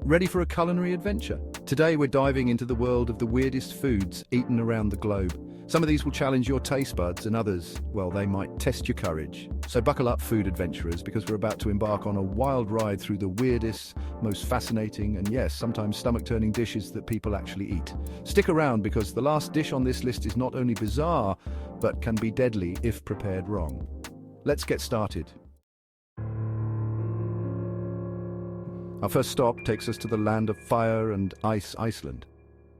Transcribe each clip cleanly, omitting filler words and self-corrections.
Ready for a culinary adventure? Today we're diving into the world of the weirdest foods eaten around the globe. Some of these will challenge your taste buds and others, well, they might test your courage. So buckle up, food adventurers, because we're about to embark on a wild ride through the weirdest, most fascinating, and yes, sometimes stomach-turning dishes that people actually eat. Stick around because the last dish on this list is not only bizarre, but can be deadly if prepared wrong. Let's get started. Our first stop takes us to the land of fire and ice, Iceland.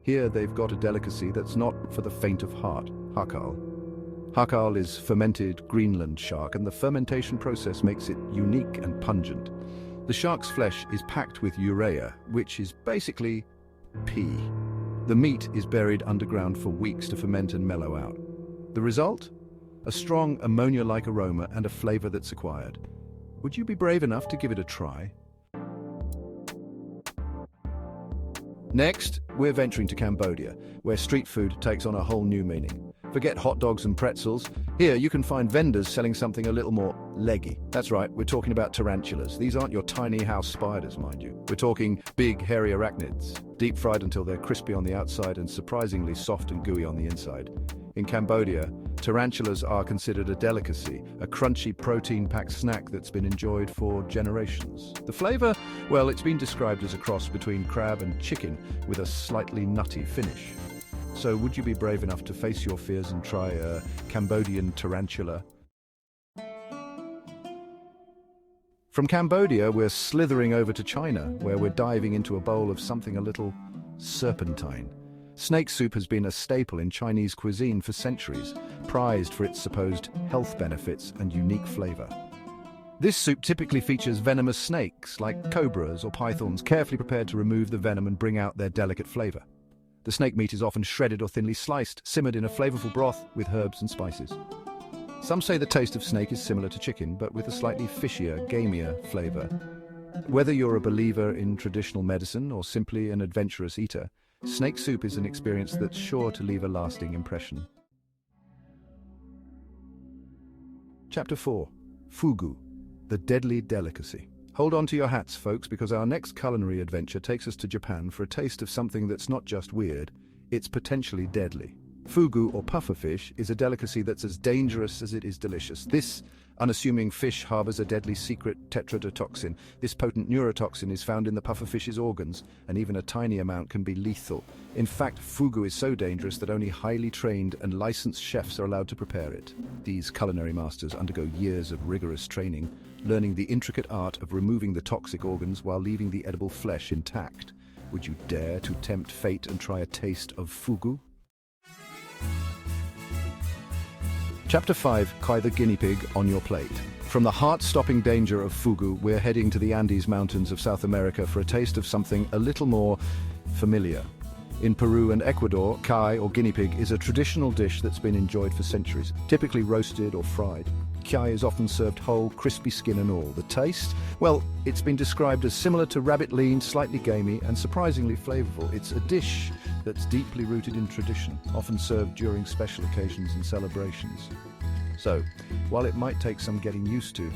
Here they've got a delicacy that's not for the faint of heart, Hákarl. Hákarl is fermented Greenland shark, and the fermentation process makes it unique and pungent. The shark's flesh is packed with urea, which is basically pee. The meat is buried underground for weeks to ferment and mellow out. The result? A strong ammonia-like aroma and a flavor that's acquired. Would you be brave enough to give it a try? Next, we're venturing to Cambodia, where street food takes on a whole new meaning. Forget hot dogs and pretzels. Here you can find vendors selling something a little more leggy. That's right, we're talking about tarantulas. These aren't your tiny house spiders, mind you. We're talking big, hairy arachnids, deep fried until they're crispy on the outside and surprisingly soft and gooey on the inside. In Cambodia, tarantulas are considered a delicacy, a crunchy, protein-packed snack that's been enjoyed for generations. The flavor? Well, it's been described as a cross between crab and chicken with a slightly nutty finish. So would you be brave enough to face your fears and try a Cambodian tarantula? From Cambodia, we're slithering over to China, where we're diving into a bowl of something a little serpentine. Snake soup has been a staple in Chinese cuisine for centuries, prized for its supposed health benefits and unique flavor. This soup typically features venomous snakes, like cobras or pythons, carefully prepared to remove the venom and bring out their delicate flavor. The snake meat is often shredded or thinly sliced, simmered in a flavorful broth with herbs and spices. Some say the taste of snake is similar to chicken, but with a slightly fishier, gamier flavor. Whether you're a believer in traditional medicine or simply an adventurous eater, snake soup is an experience that's sure to leave a lasting impression. Chapter 4. Fugu, the deadly delicacy. Hold on to your hats, folks, because our next culinary adventure takes us to Japan for a taste of something that's not just weird, it's potentially deadly. Fugu, or pufferfish, is a delicacy that's as dangerous as it is delicious. This unassuming fish harbors a deadly secret tetrodotoxin. This potent neurotoxin is found in the pufferfish's organs, and even a tiny amount can be lethal. In fact, fugu is so dangerous that only highly trained and licensed chefs are allowed to prepare it. These culinary masters undergo years of rigorous training, learning the intricate art of removing the toxic organs while leaving the edible flesh intact. Would you dare to tempt fate and try a taste of fugu? Chapter 5. Try the guinea pig on your plate. From the heart-stopping danger of fugu, we're heading to the Andes Mountains of South America for a taste of something a little more familiar. In Peru and Ecuador, kai, or guinea pig, is a traditional dish that's been enjoyed for centuries, typically roasted or fried. Kai is often served whole, crispy skin and all. The taste? Well, it's been described as similar to rabbit lean, slightly gamey, and surprisingly flavorful. It's a dish that's deeply rooted in tradition, often served during special occasions and celebrations. So, while it might take some getting used to,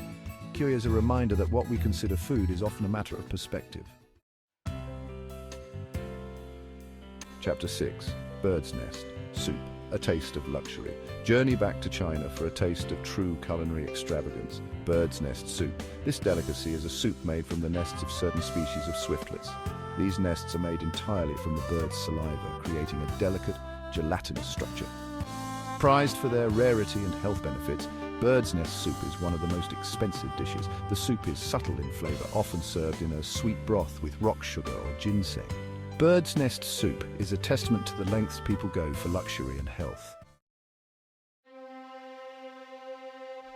kai is a reminder that what we consider food is often a matter of perspective. Chapter 6. Bird's nest soup, a taste of luxury. Journey back to China for a taste of true culinary extravagance. Bird's nest soup. This delicacy is a soup made from the nests of certain species of swiftlets. These nests are made entirely from the bird's saliva, creating a delicate, gelatinous structure. Prized for their rarity and health benefits, bird's nest soup is one of the most expensive dishes. The soup is subtle in flavor, often served in a sweet broth with rock sugar or ginseng. Bird's nest soup is a testament to the lengths people go for luxury and health.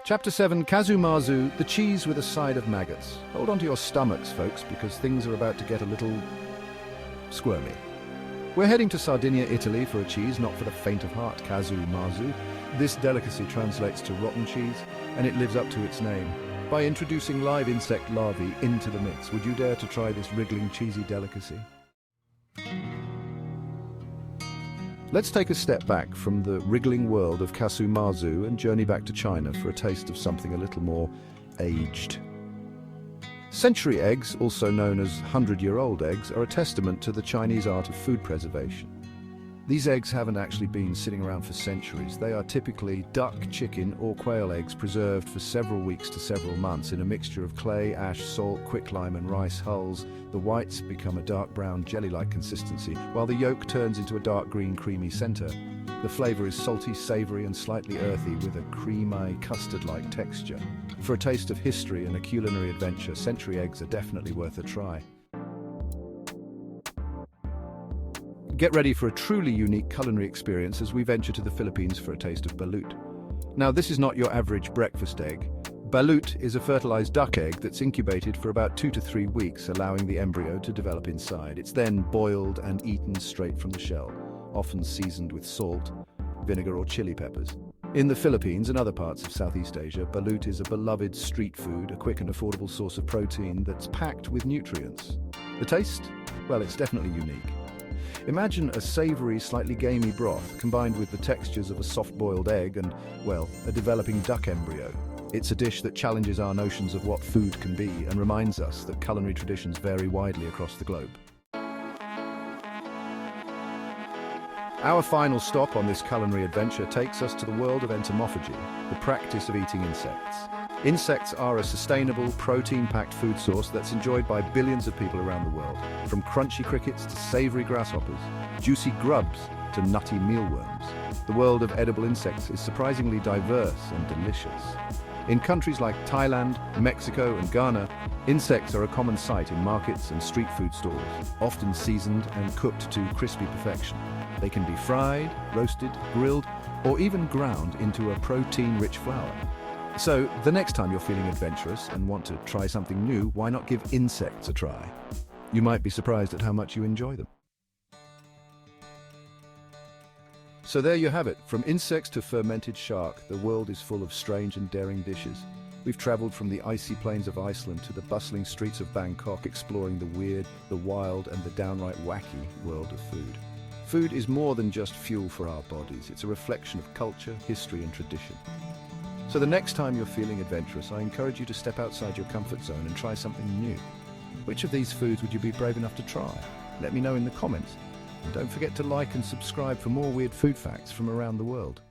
Chapter 7. Kazumazu, the cheese with a side of maggots. Hold on to your stomachs, folks, because things are about to get a little squirmy. We're heading to Sardinia, Italy for a cheese not for the faint of heart, Kazumazu. This delicacy translates to rotten cheese, and it lives up to its name. By introducing live insect larvae into the mix, would you dare to try this wriggling, cheesy delicacy? Let's take a step back from the wriggling world of Kazumazu and journey back to China for a taste of something a little more aged. Century eggs, also known as 100-year-old eggs, are a testament to the Chinese art of food preservation. These eggs haven't actually been sitting around for centuries. They are typically duck, chicken, or quail eggs preserved for several weeks to several months in a mixture of clay, ash, salt, quicklime, and rice hulls. The whites become a dark brown jelly-like consistency, while the yolk turns into a dark green creamy center. The flavor is salty, savory, and slightly earthy with a creamy, custard-like texture. For a taste of history and a culinary adventure, century eggs are definitely worth a try. Get ready for a truly unique culinary experience as we venture to the Philippines for a taste of balut. Now, this is not your average breakfast egg. Balut is a fertilized duck egg that's incubated for about 2 to 3 weeks, allowing the embryo to develop inside. It's then boiled and eaten straight from the shell, often seasoned with salt, vinegar, or chili peppers. In the Philippines and other parts of Southeast Asia, balut is a beloved street food, a quick and affordable source of protein that's packed with nutrients. The taste? Well, it's definitely unique. Imagine a savory, slightly gamey broth combined with the textures of a soft-boiled egg and, well, a developing duck embryo. It's a dish that challenges our notions of what food can be and reminds us that culinary traditions vary widely across the globe. Our final stop on this culinary adventure takes us to the world of entomophagy, the practice of eating insects. Insects are a sustainable, protein-packed food source that's enjoyed by billions of people around the world. From crunchy crickets to savory grasshoppers, juicy grubs to nutty mealworms, the world of edible insects is surprisingly diverse and delicious. In countries like Thailand, Mexico, and Ghana, insects are a common sight in markets and street food stalls, often seasoned and cooked to crispy perfection. They can be fried, roasted, grilled, or even ground into a protein-rich flour. So, the next time you're feeling adventurous and want to try something new, why not give insects a try? You might be surprised at how much you enjoy them. So there you have it. From insects to fermented shark, the world is full of strange and daring dishes. We've traveled from the icy plains of Iceland to the bustling streets of Bangkok, exploring the weird, the wild, and the downright wacky world of food. Food is more than just fuel for our bodies. It's a reflection of culture, history, and tradition. So the next time you're feeling adventurous, I encourage you to step outside your comfort zone and try something new. Which of these foods would you be brave enough to try? Let me know in the comments. And don't forget to like and subscribe for more weird food facts from around the world.